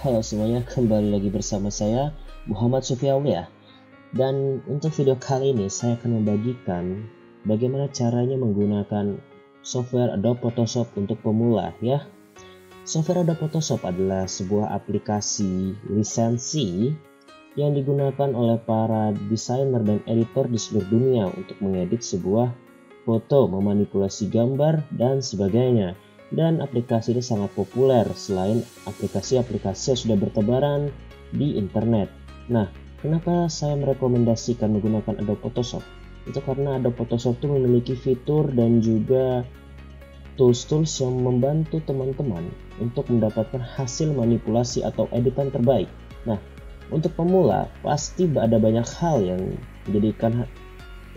Halo semuanya, kembali lagi bersama saya Muhammad Sufiaulia. Dan untuk video kali ini saya akan membagikan bagaimana caranya menggunakan software Adobe Photoshop untuk pemula ya. Software Adobe Photoshop adalah sebuah aplikasi lisensi yang digunakan oleh para desainer dan editor di seluruh dunia untuk mengedit sebuah foto, memanipulasi gambar, dan sebagainya. Dan aplikasi ini sangat populer selain aplikasi-aplikasi yang sudah bertebaran di internet. Nah, kenapa saya merekomendasikan menggunakan Adobe Photoshop? Itu karena Adobe Photoshop itu memiliki fitur dan juga tools-tools yang membantu teman-teman untuk mendapatkan hasil manipulasi atau editan terbaik. Nah, untuk pemula pasti ada banyak hal yang menjadikan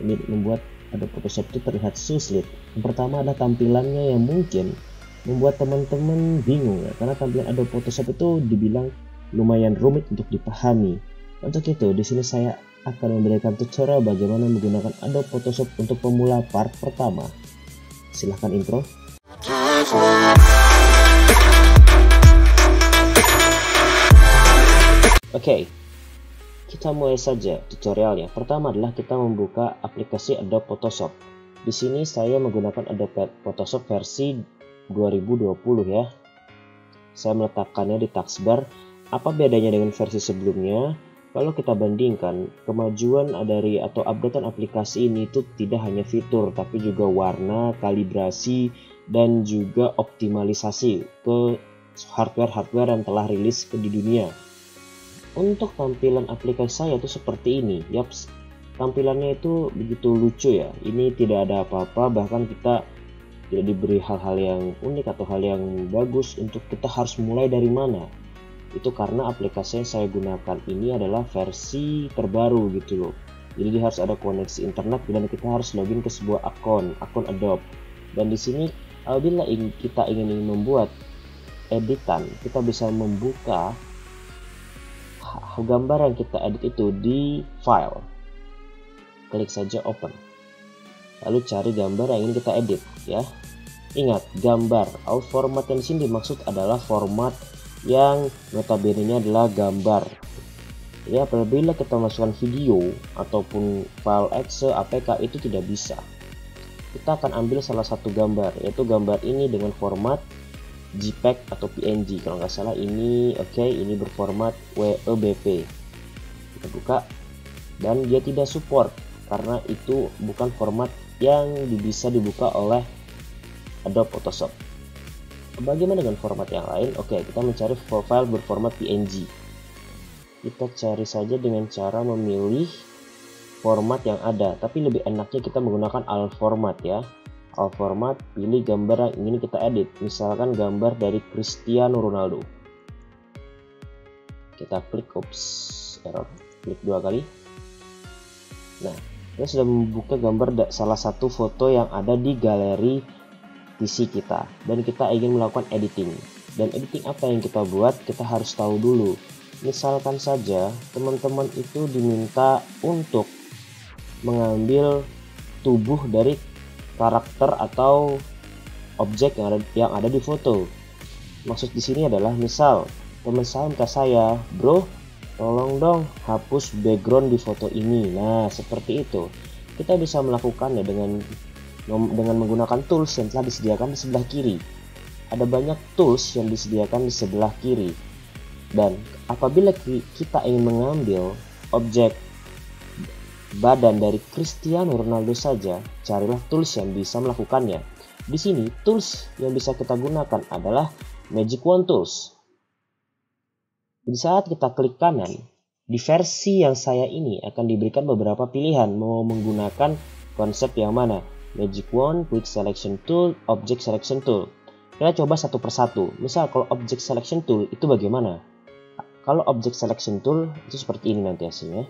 ini membuat Adobe Photoshop itu terlihat sulit. Yang pertama adalah tampilannya yang mungkin membuat teman-teman bingung ya, karena tampilan Adobe Photoshop itu dibilang lumayan rumit untuk dipahami. Untuk itu, di sini saya akan memberikan tutorial bagaimana menggunakan Adobe Photoshop untuk pemula part pertama. Silahkan intro. Oke, kita mulai saja tutorialnya. Pertama adalah kita membuka aplikasi Adobe Photoshop. Di sini saya menggunakan Adobe Photoshop versi 2020 ya. Saya meletakkannya di taskbar. Apa bedanya dengan versi sebelumnya? Kalau kita bandingkan, kemajuan dari atau updatean aplikasi ini itu tidak hanya fitur tapi juga warna, kalibrasi, dan juga optimalisasi ke hardware yang telah rilis di dunia. Untuk tampilan aplikasi saya itu seperti ini. Yaps, tampilannya itu begitu lucu ya. Ini tidak ada apa-apa, bahkan kita tidak diberi hal-hal yang unik atau hal yang bagus untuk kita harus mulai dari mana. Itu karena aplikasi yang saya gunakan ini adalah versi terbaru gitu loh. Jadi harus ada koneksi internet dan kita harus login ke sebuah akun Adobe. Dan di sini apabila kita ingin membuat editan, kita bisa membuka gambar yang kita edit itu di file. Klik saja open. Lalu cari gambar yang ingin kita edit ya. Ingat, gambar. Format yang di sini dimaksud adalah format yang notabene-nya adalah gambar. Ya, apabila kita masukkan video ataupun file exe, APK itu tidak bisa. Kita akan ambil salah satu gambar, yaitu gambar ini dengan format JPEG atau PNG. Kalau nggak salah ini ini berformat WEBP. Kita buka dan dia tidak support karena itu bukan format yang bisa dibuka oleh Adobe Photoshop. Bagaimana dengan format yang lain? Kita mencari file berformat PNG. Kita cari saja dengan cara memilih format yang ada, tapi lebih enaknya kita menggunakan alt format ya. Alt format, pilih gambar yang ingin kita edit. Misalkan gambar dari Cristiano Ronaldo. Kita klik, error, klik 2 kali. Nah, kita sudah membuka gambar salah satu foto yang ada di galeri PC kita dan kita ingin melakukan editing. Dan editing apa yang kita buat, kita harus tahu dulu. Misalkan saja teman-teman itu diminta untuk mengambil tubuh dari karakter atau objek yang ada di foto. Maksud di sini adalah misal teman saya minta saya, bro, tolong dong hapus background di foto ini. Nah, seperti itu. Kita bisa melakukannya dengan menggunakan tools yang telah disediakan di sebelah kiri. Ada banyak tools yang disediakan di sebelah kiri. Dan apabila kita ingin mengambil objek badan dari Cristiano Ronaldo saja, carilah tools yang bisa melakukannya. Di sini tools yang bisa kita gunakan adalah Magic Wand Tools. Di saat kita klik kanan, di versi yang saya ini akan diberikan beberapa pilihan mau menggunakan konsep yang mana. Magic Wand, Quick Selection Tool, Object Selection Tool. Kita coba satu persatu. Misal kalau Object Selection Tool itu bagaimana? Kalau Object Selection Tool itu seperti ini nanti hasilnya.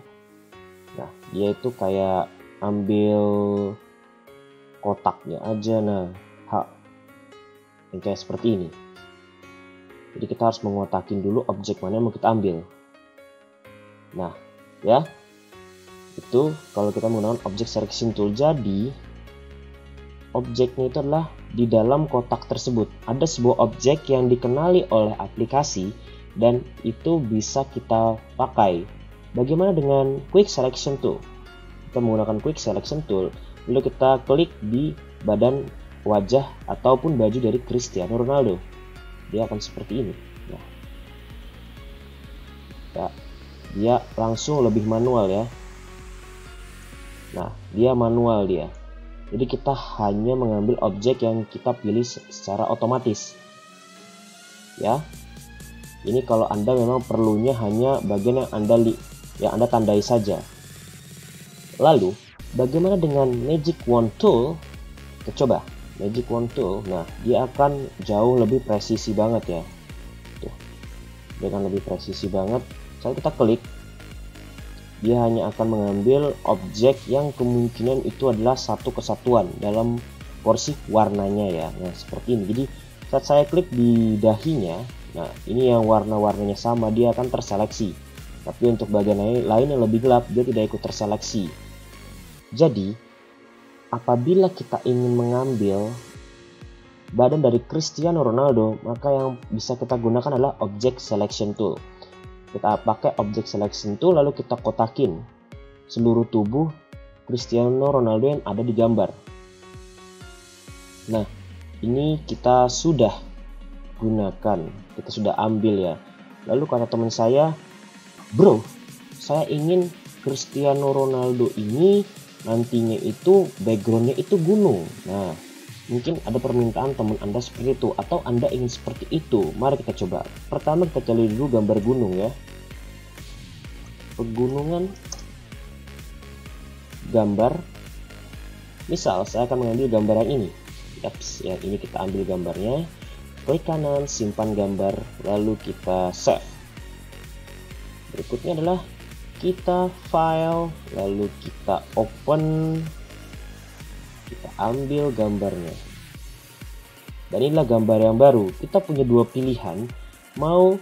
Nah, dia itu kayak ambil kotaknya aja. Nah, yang kayak seperti ini. Jadi kita harus mengotakin dulu objek mana yang mau kita ambil. Nah, ya. Itu kalau kita menggunakan Object Selection Tool. Jadi objeknya itu adalah di dalam kotak tersebut. Ada sebuah objek yang dikenali oleh aplikasi dan itu bisa kita pakai. Bagaimana dengan Quick Selection Tool? Kita menggunakan Quick Selection Tool, lalu kita klik di badan wajah ataupun baju dari Cristiano Ronaldo. Dia akan seperti ini. Nah, ya, dia langsung lebih manual ya. Nah, dia manual dia. Jadi kita hanya mengambil objek yang kita pilih secara otomatis. Ya. Ini kalau Anda memang perlunya hanya bagian yang Anda tandai saja. Lalu, bagaimana dengan Magic Wand Tool? Kita coba Magic Wand Tool. Nah, dia akan jauh lebih presisi banget ya. Tuh. Dia akan lebih presisi banget. Saat kita klik, dia hanya akan mengambil objek yang kemungkinan itu adalah satu kesatuan dalam porsi warnanya ya. Nah, seperti ini. Jadi, saat saya klik di dahinya, nah ini yang warna-warnanya sama, dia akan terseleksi. Tapi untuk bagian lain yang lebih gelap, dia tidak ikut terseleksi. Jadi, apabila kita ingin mengambil badan dari Cristiano Ronaldo, maka yang bisa kita gunakan adalah Object Selection Tool. Kita pakai Object Selection Tool, lalu kita kotakin seluruh tubuh Cristiano Ronaldo yang ada di gambar. Nah, ini kita sudah gunakan, kita sudah ambil ya. Lalu kata teman saya, bro, saya ingin Cristiano Ronaldo ini nantinya itu backgroundnya itu gunung. Nah, mungkin ada permintaan teman Anda seperti itu, atau Anda ingin seperti itu. Mari kita coba. Pertama kita cari dulu gambar gunung ya. Pegunungan, gambar. Misal saya akan mengambil gambar yang ini. Yaps, yang ini kita ambil gambarnya. Klik kanan, simpan gambar, lalu kita save. Berikutnya adalah kita file, lalu kita open, kita ambil gambarnya. Dan inilah gambar yang baru. Kita punya dua pilihan, mau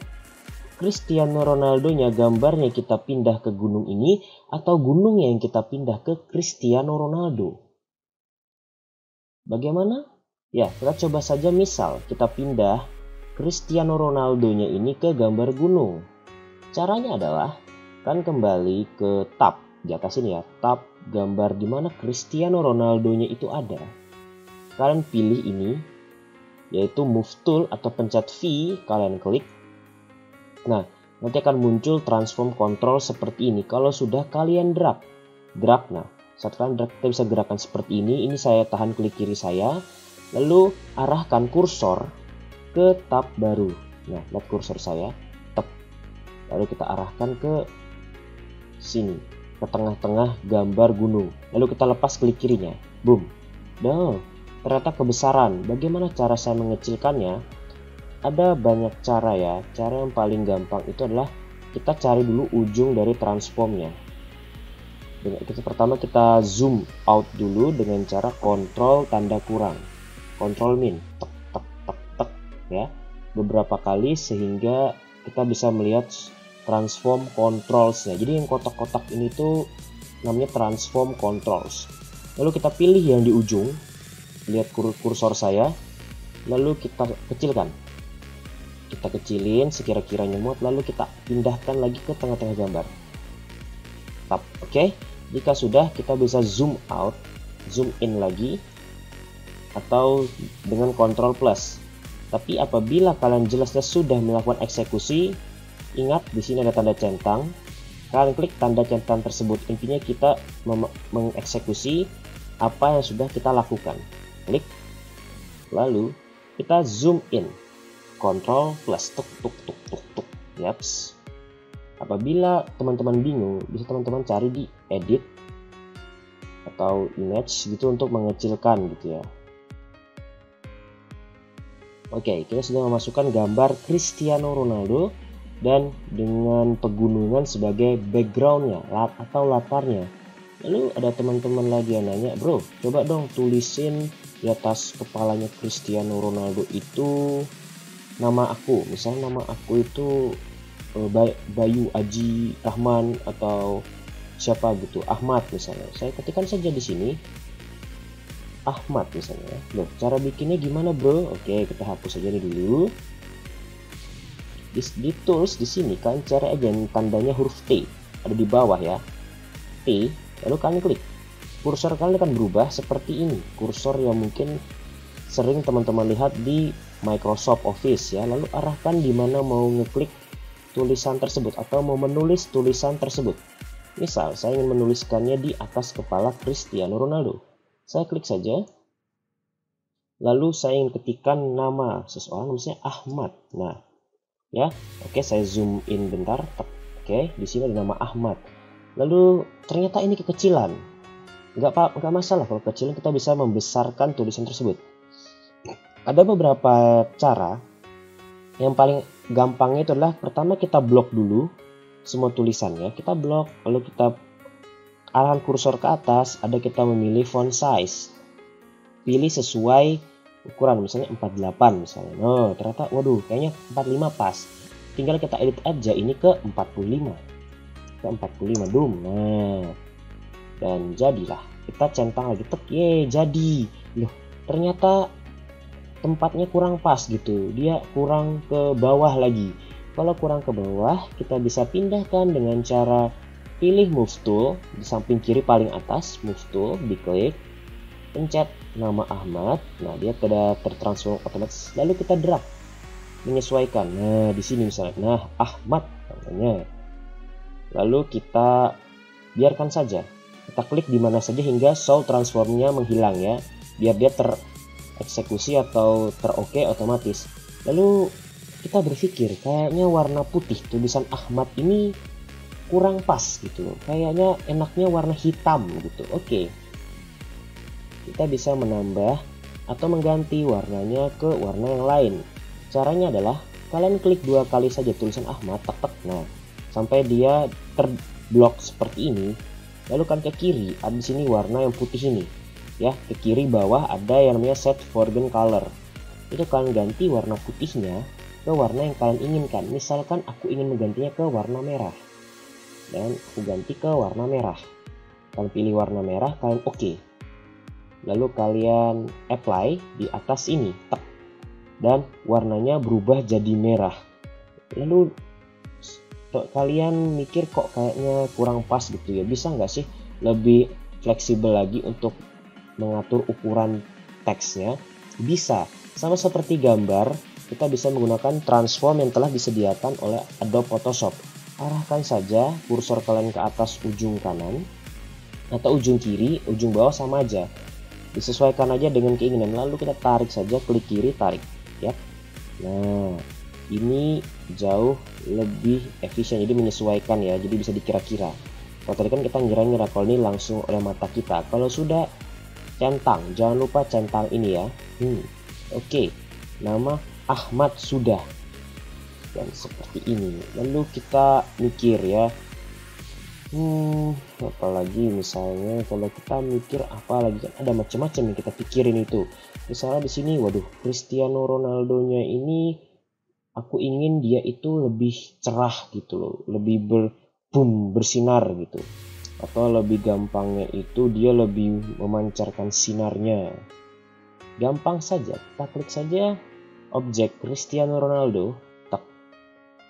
Cristiano Ronaldo-nya gambarnya kita pindah ke gunung ini, atau gunungnya yang kita pindah ke Cristiano Ronaldo. Bagaimana? Ya, kita coba saja, misal kita pindah Cristiano Ronaldo-nya ini ke gambar gunung. Caranya adalah kan kembali ke tab di atas ini ya, tab gambar di mana Cristiano Ronaldo-nya itu ada. Kalian pilih ini, yaitu Move Tool atau pencet V, kalian klik. Nah, nanti akan muncul transform control seperti ini. Kalau sudah kalian drag. Nah, saat kalian drag, kita bisa gerakan seperti ini. Ini saya tahan klik kiri saya, lalu arahkan kursor ke tab baru. Nah, lihat kursor saya, tab. Lalu kita arahkan ke sini, ke tengah-tengah gambar gunung. Lalu kita lepas klik kirinya. Boom. Nah, ternyata kebesaran. Bagaimana cara saya mengecilkannya? Ada banyak cara ya. Cara yang paling gampang itu adalah kita cari dulu ujung dari transformnya. Pertama kita zoom out dulu dengan cara kontrol tanda kurang, kontrol min, tek tek tek tek ya, beberapa kali sehingga kita bisa melihat transform controls-nya. Jadi yang kotak-kotak ini tuh namanya transform controls. Lalu kita pilih yang di ujung, lihat kursor saya, lalu kita kecilkan. Kita kecilin sekira-kiranya muat, lalu kita pindahkan lagi ke tengah-tengah gambar. Tap, oke. Jika sudah, kita bisa zoom out, zoom in lagi, atau dengan Ctrl plus. Tapi apabila kalian jelasnya sudah melakukan eksekusi, ingat di sini ada tanda centang. Kalian klik tanda centang tersebut. Intinya kita mengeksekusi apa yang sudah kita lakukan. Klik, lalu kita zoom in. Ctrl plus, tuk tuk tuk tuk tuk. Yaps. Apabila teman-teman bingung, bisa teman-teman cari di edit atau image gitu untuk mengecilkan gitu ya. Oke, kita sudah memasukkan gambar Cristiano Ronaldo dan dengan pegunungan sebagai backgroundnya atau latarnya. Lalu ada teman-teman lagi yang nanya, bro, coba dong tulisin di atas kepalanya Cristiano Ronaldo itu nama aku. Misalnya nama aku itu Bayu Aji Rahman atau siapa gitu, Ahmad misalnya. Saya ketikkan saja di sini Ahmad misalnya. Loh, cara bikinnya gimana bro? Oke, kita hapus aja ini dulu. Ditulis di sini kan, cari aja tandanya huruf T ada di bawah ya, T, lalu kalian klik. Kursor kalian akan berubah seperti ini, kursor yang mungkin sering teman-teman lihat di Microsoft Office ya. Lalu arahkan di mana mau ngeklik tulisan tersebut atau mau menulis tulisan tersebut. Misal saya ingin menuliskannya di atas kepala Cristiano Ronaldo. Saya klik saja. Lalu saya ingin ketikkan nama seseorang, misalnya Ahmad. Nah, ya, oke, saya zoom in bentar. Oke, di sini ada nama Ahmad. Lalu ternyata ini kekecilan. Nggak masalah kalau kecilin, kita bisa membesarkan tulisan tersebut. Ada beberapa cara. Yang paling gampangnya itu adalah pertama kita blok dulu semua tulisannya, kita blok, lalu kita arahkan kursor ke atas, ada kita memilih font size. Pilih sesuai ukuran, misalnya 48 misalnya. Oh, ternyata waduh, kayaknya 45 pas. Tinggal kita edit aja ini ke 45. Ke 45 dum. Nah, dan jadilah, kita centang lagi, tek, ye, jadi. Loh, ternyata tempatnya kurang pas gitu, dia kurang ke bawah lagi. Kalau kurang ke bawah, kita bisa pindahkan dengan cara pilih move tool di samping kiri paling atas, move tool, diklik, pencet nama Ahmad. Nah, dia sudah tertransform otomatis. Lalu kita drag, menyesuaikan. Nah, di sini misalnya, nah Ahmad namanya. Lalu kita biarkan saja. Kita klik di mana saja hingga show transformnya menghilang ya, biar dia tereksekusi atau teroke otomatis. Lalu kita berpikir kayaknya warna putih tulisan Ahmad ini kurang pas gitu, kayaknya enaknya warna hitam gitu. Oke, kita bisa menambah atau mengganti warnanya ke warna yang lain. Caranya adalah kalian klik 2 kali saja tulisan Ahmad, tek tek. Nah, sampai dia terblok seperti ini. Lalu kan ke kiri, ada di sini warna yang putih ini. Ya, ke kiri bawah ada yang namanya set foreground color. Itu kalian ganti warna putihnya ke warna yang kalian inginkan. Misalkan aku ingin menggantinya ke warna merah. Dan aku ganti ke warna merah. Kalian pilih warna merah, kalian oke. Lalu kalian apply di atas ini, tek. Dan warnanya berubah jadi merah. Lalu kalian mikir kok kayaknya kurang pas gitu ya, bisa nggak sih lebih fleksibel lagi untuk mengatur ukuran teksnya? Bisa, sama seperti gambar, kita bisa menggunakan transform yang telah disediakan oleh Adobe Photoshop. Arahkan saja kursor kalian ke atas ujung kanan atau ujung kiri, ujung bawah sama aja, disesuaikan aja dengan keinginan. Lalu kita tarik saja, klik kiri, tarik ya. Nah, ini jauh lebih efisien, jadi menyesuaikan ya, jadi bisa dikira-kira. Kalau tadi kan kita ngira-ngira, kalau ini langsung oleh mata kita. Kalau sudah centang, jangan lupa centang ini ya. Oke, nama Ahmad sudah, dan seperti ini. Lalu kita mikir ya, apalagi misalnya kalau kita mikir apalagi, kan ada macam-macam yang kita pikirin itu. Misalnya di sini, waduh, Cristiano Ronaldo-nya ini aku ingin dia itu lebih cerah gitu loh, lebih bersinar gitu. Atau lebih gampangnya itu dia lebih memancarkan sinarnya. Gampang saja, kita klik saja objek Cristiano Ronaldo, tak.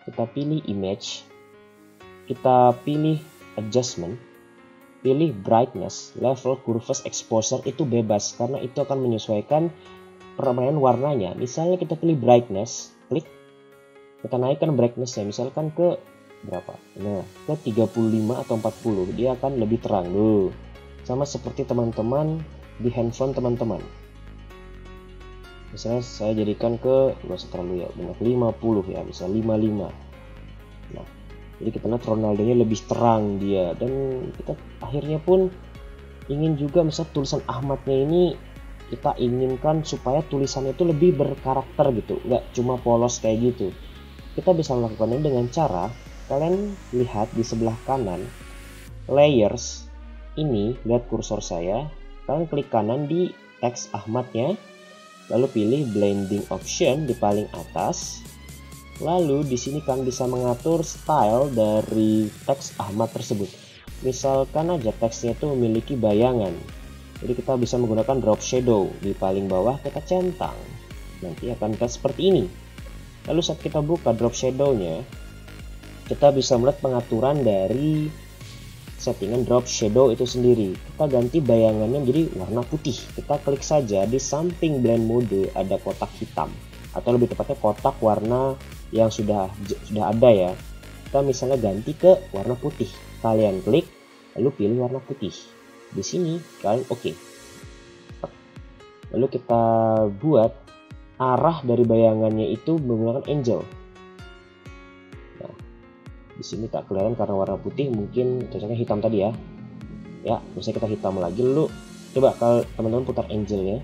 Kita pilih image, kita pilih adjustment, pilih brightness, level, curves, exposure, itu bebas karena itu akan menyesuaikan permainan warnanya. Misalnya kita pilih brightness, klik, kita naikkan brightness-nya misalkan ke berapa? Nah, ke 35 atau 40, dia akan lebih terang loh. Sama seperti teman-teman di handphone teman-teman. Misalnya saya jadikan ke, nggak usah terlalu ya, banyak 50 ya, bisa 55. Nah, jadi kita lihat Ronaldo-nya lebih terang dia, dan kita akhirnya pun ingin juga misal tulisan Ahmadnya ini kita inginkan supaya tulisannya itu lebih berkarakter gitu, nggak cuma polos kayak gitu. Kita bisa melakukannya dengan cara kalian lihat di sebelah kanan layers ini, lihat kursor saya, kalian klik kanan di teks Ahmadnya, lalu pilih blending option di paling atas. Lalu di sini kalian bisa mengatur style dari teks Ahmad tersebut. Misalkan aja teksnya itu memiliki bayangan, jadi kita bisa menggunakan drop shadow di paling bawah, kita centang, nanti akan terlihat seperti ini. Lalu saat kita buka drop shadow-nya, kita bisa melihat pengaturan dari settingan drop shadow itu sendiri. Kita ganti bayangannya menjadi warna putih. Kita klik saja di samping blend mode ada kotak hitam, atau lebih tepatnya kotak warna yang sudah ada ya. Kita misalnya ganti ke warna putih. Kalian klik lalu pilih warna putih. Di sini kalian oke. Lalu kita buat arah dari bayangannya itu menggunakan angel. Nah, di sini tak kelihatan karena warna putih, mungkin cocoknya hitam tadi ya. Ya, misalnya kita hitam lagi, lalu coba kalau teman-teman putar angel ya.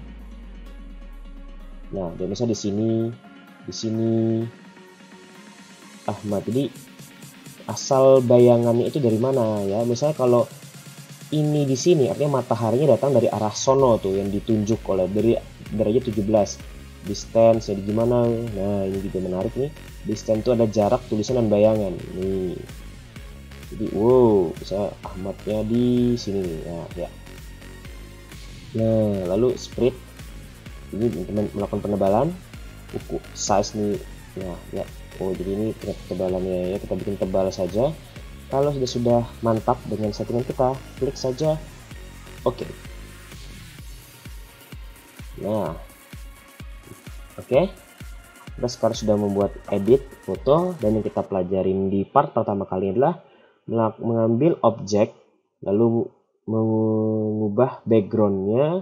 Nah, dan misalnya di sini Ahmad. Jadi asal bayangannya itu dari mana ya? Misalnya kalau ini di sini artinya mataharinya datang dari arah sono tuh yang ditunjuk oleh dari derajat 17. Distance jadi gimana? Nah, ini juga menarik nih. Distance itu ada jarak, tulisan dan bayangan. Nih. Jadi wow, bisa Ahmadnya di sini nih. Nah, ya. Nah, lalu spread ini teman melakukan penebalan size nih. Nah, ya. Oh, jadi ini ketebalannya ya, kita bikin tebal saja. Kalau sudah mantap dengan settingan kita, klik saja oke. Nah, oke, kita sekarang sudah membuat edit foto, dan yang kita pelajarin di part pertama kali adalah mengambil objek, lalu mengubah backgroundnya,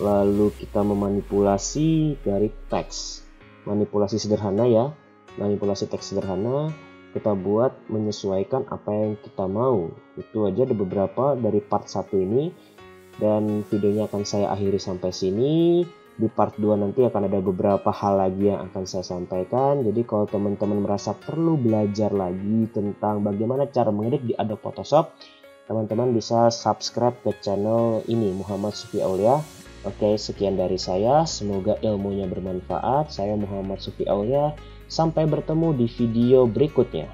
lalu kita memanipulasi dari teks, manipulasi sederhana ya, manipulasi teks sederhana, kita buat menyesuaikan apa yang kita mau. Itu aja, ada beberapa dari part 1 ini, dan videonya akan saya akhiri sampai sini. Di part 2 nanti akan ada beberapa hal lagi yang akan saya sampaikan. Jadi kalau teman-teman merasa perlu belajar lagi tentang bagaimana cara mengedit di Adobe Photoshop, teman-teman bisa subscribe ke channel ini, Muhammad Sufi Aulia. Oke, sekian dari saya, semoga ilmunya bermanfaat. Saya Muhammad Sufi Aulia, sampai bertemu di video berikutnya.